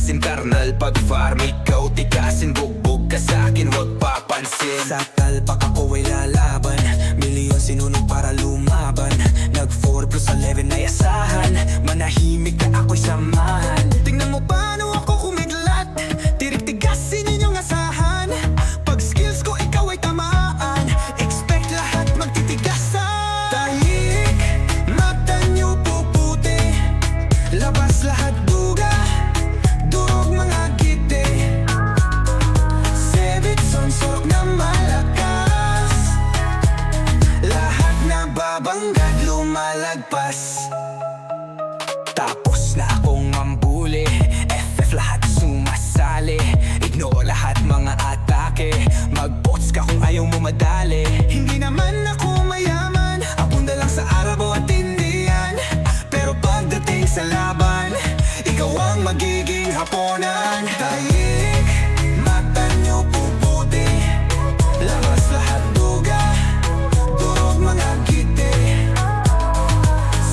internal. Pag farm ikaw tikasin, bugbog ka sa'kin, huwag papansin. Sa talpak ako ay lalaban, milyon sinunod para lumaban. Nag 4 plus 11 ay asahan, manahimik ka ako'y samahan. Tingnan mo paano ako kumidlat, tirik-tigasin inyong asahan. Pag skills ko ikaw ay tamaan, expect lahat magtitigasan. Tahimik, mata nyo puputi, labas lahat duga, durog mga giti. Sebit sonsok na malakas, lahat na babanggad lumalagpas. Tapos na akong mambuli, FF lahat sumasali. Ignore lahat mga atake, mag-bots ka kung ayaw mo madali. Hindi naman ako mayaman, abunda lang sa Arabo at Indian. Pero pagdating sa laban, ikaw ang magiging haponan. Tahimik, mata nyo puputi, labas lahat duga, durog mga giti.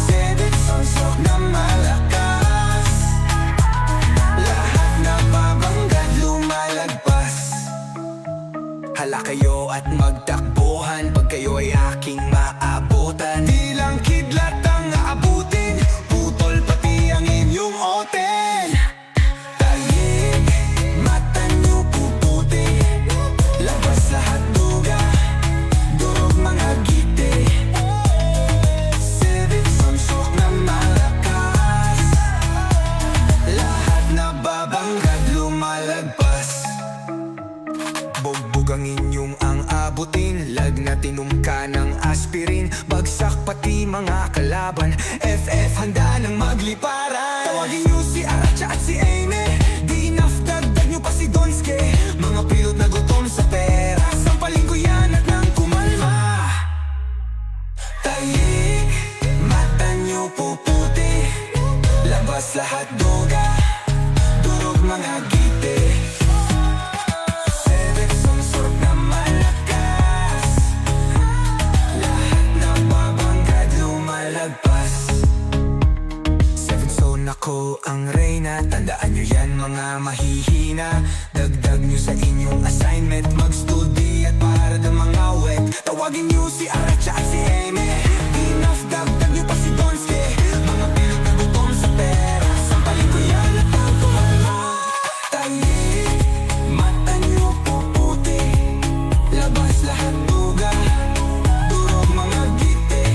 Sebit sonsok na malakas, lahat na babanggad lumalagpas. Hala kayo at magtakbuhan, pag kayo ay aking maabutan. Di lang kidlat ang aabutin, putol pati ang inyong oten. Tahimik, mata nyo puputi, labas lahat duga, durog mga giti. Sebit sonsok na malakas, lahat na babanggad lumalagpas. Bugbog ang inyong ang abutin, lagnatin ka ng aspirin. Bagsak pati mga kalaban, FF handa ng magliparan. Tawagin nyo si Aracha at si Amy, di enough dagdag nyo pa si Donske. Mga pilot na gutom sa pera, sampalin ko yan at nang kumalma. Tahimik, mata nyo puputi, labas lahat duga, durog mga giti. Sebit sonsok na malakas, lahat na babanggad lumalagpas. Seven zone ako ang reyna, tandaan nyo yan mga mahihina. Dagdag nyo sa inyong assignment, mag-study at para ng mga wet. Tawagin nyo si Aracha at si Amy, di enough dagdag nyo pa si Donske. Mga pilot na gutom sa pera, sampalin ko yan at ang kumalma. Tahimik, mata nyo puputi, labas lahat duga, durog mga giti.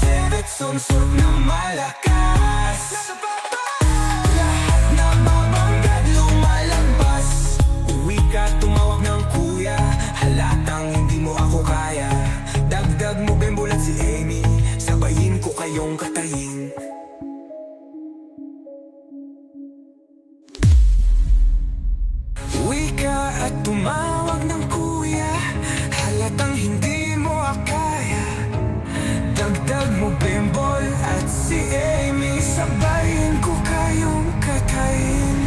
Sebit sonsok na malakas, lahat na babanggad lumalagpas. Uwi ka, tumawag ng kuya, halatang hindi mo ako kaya. Dagdag mo Bembol at si Amy, sabayin ko kayong katayin. Uwi ka at tumawag ng kuya, halatang hindi mo akaya. Dagdag mo Bembol at si Amy, sabayin ko kayong katayin.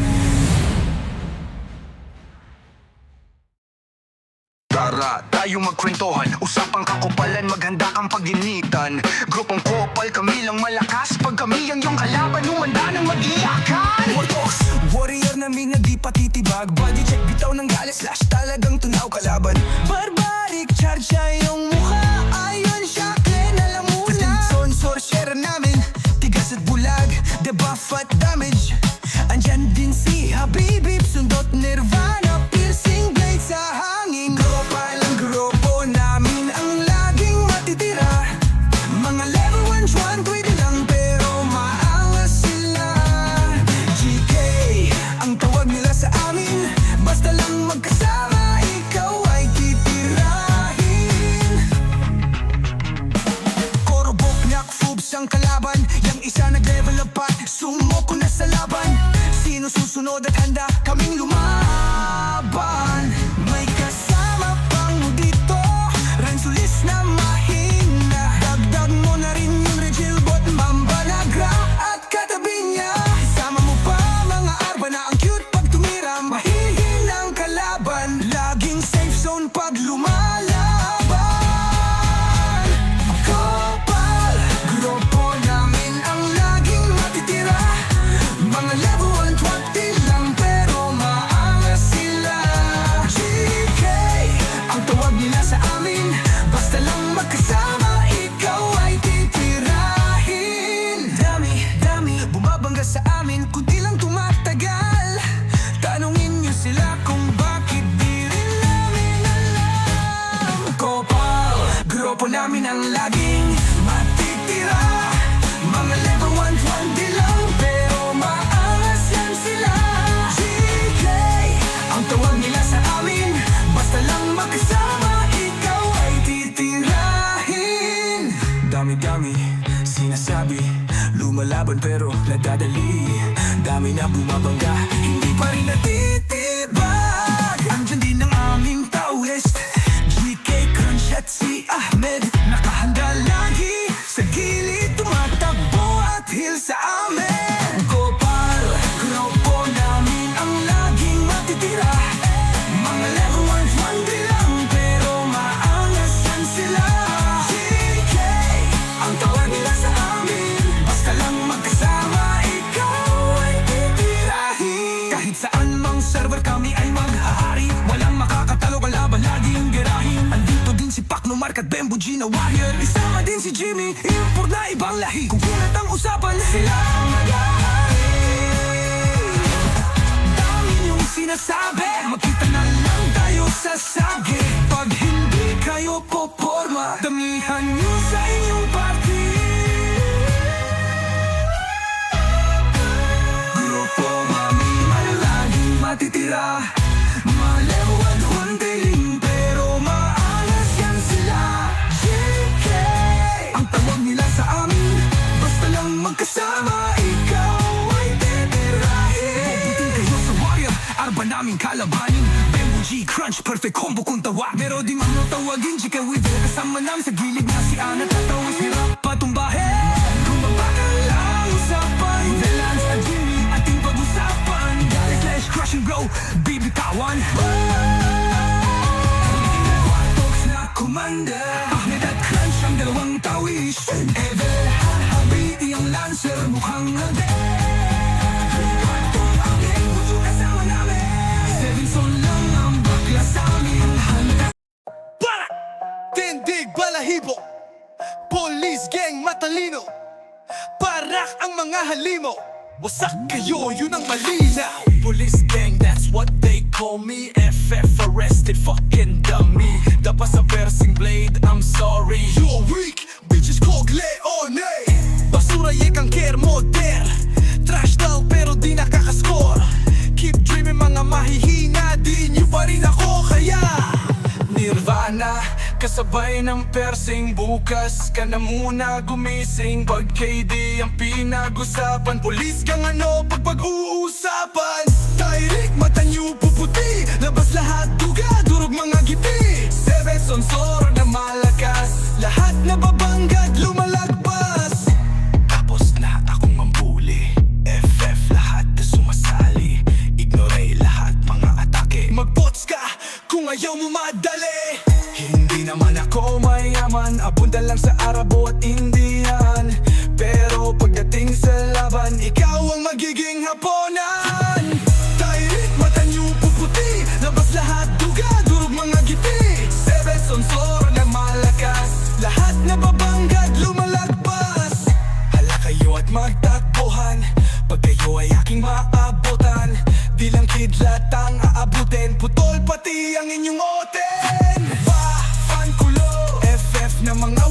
Tara, tayo magkwentuhan, usapang kakupalan, maghanda kang paginitan. Grupong kopal, kami lang malakas, pag kami ang iyong kalaban, humanda ng mag-iyakan. Warbox, warrior namin na di patitibag, body check, bitaw ng galis, slash talagang tunaw kalaban. Barbaric charge siya yung mukha, ayon siya, Ken, alam mo na. Sonsor, share namin, tigas at bulag, debuff at damage. Andyan din si Habibi, sundot Nirvana, piercing blade sa hangin. Gropal ang grupo namin ang laging matitira. Mga level 1 Juan, pwede lang pero maangas sila. GK, ang tawag nila sa amin, basta lang magkasama, ikaw ay titirahin. Korobok, nakfubs ang kalaban, yang isa nag-level up pa, sumoko na sa laban. Sino susunod at handa kaming lumaban? May kasama pang dito, Ransulis na mahina. Dagdag mo na rin yung Regilbot, Mambanagra at katabi niya. Sama mo pa mga arba na ang cute pag tumira, mahihinang kalaban, laging safe zone pag lumalaban. Kopal, grupo namin ang laging matitira. Mga level 1 namin ang laging matitira. Mga level 120 lang pero maangas yan sila. GK ang tawag nila sa amin, basta lang magkasama ikaw ay titirahin. Dami-dami sinasabi, lumalaban pero nadadali. Dami na bumabangga, hindi pa rin natitibag. Andyan din ang aming tawest, GK, Crunch at si Ahmed. Nakahanda lagi, sa gilid tumatakbo at hill sa amin. Kopal, grupo namin ang laging matitira. Mga level 120 lang pero maangas yan sila. GK ang tawag nila sa amin, basta lang magkasama ikaw ay titirahin. Kahit saan mang server kami ay maghahari, walang makakatalo kalaban, laging gerahin. Andito din si Pacno, Mark at Bembo G na warrior. Isama din si Jimmy, import na ibang lahi. Kung kunat ang usapan, sila ang nag-ahari. Dami niyong sinasabi, magkita na lang tayo sa sagi. Pag hindi kayo poporma, damihan niyo sa inyong party. Grupo mami, may laging matitira. Malevo at hunting, pero maangas yan sila. GK ang tawag nila sa amin, basta lang magkasama ikaw ay titirahin. Mabuting kayo sa warrior, arba naming kalabanin. Bembo G, Crunch, perfect combo kung tawag. Pero di man mo tawagin, GK with it. Kasama namin sa gilid na si Ana, tatawis hirap patumbahin. Kung mabakal ang usapan, the Lance at Jimmy, ating pag-usapan. Galit, slash, crush and grow, bibitawan. Tox na commander, Ahmed at Crunch ang dalawang tawis. Evel, Habiti ang Lancer, mukhang alden. Kantong ang linggo, kasama namin. Sevenson lang ang bakla sa amin. Handa Para! Tindig balahibo, police gang matalino. Parak ang mga halimo, wasak kayo, yun ang malinaw. Police gang, that's what they call me. FF arrested, fucking dummy. Dapa sa versing blade, I'm sorry. You're weak, bitches kog leone. Basura yekang care modern. Trash daw pero di nakakaskor. Keep dreaming mga mahihina, di nyo pa rin ako kaya Nirvana, kasabay ng persing. Bukas ka na muna gumising. Pag KD ang pinag-usapan, police kang ano pag pag-uusapan. Tyrick, mata nyo puputi, labas lahat duga, durog mga gipi. Seven sonsor na malakas, lahat na babanggad lumalagpas. Tapos na akong mambuli, FF lahat na sumasali. Ignore lahat mga atake, magbots ka kung ayaw mo madali. Hindi naman ako mayaman, abunda lang sa Arabo at Indian. Pero pagdating sa laban, ikaw ang magiging Haponan. Tyrick, mata nyo puputi, labas lahat duga, durog mga gipi. Seven sonsor na malakas, lahat na babanggad lumalagpas. Hala kayo at magtakbuhan, pag kayo ay aking maabutan. Di lang kidlat ang aabutin, putol pati ang inyong oten. Fan kulo, FF na mga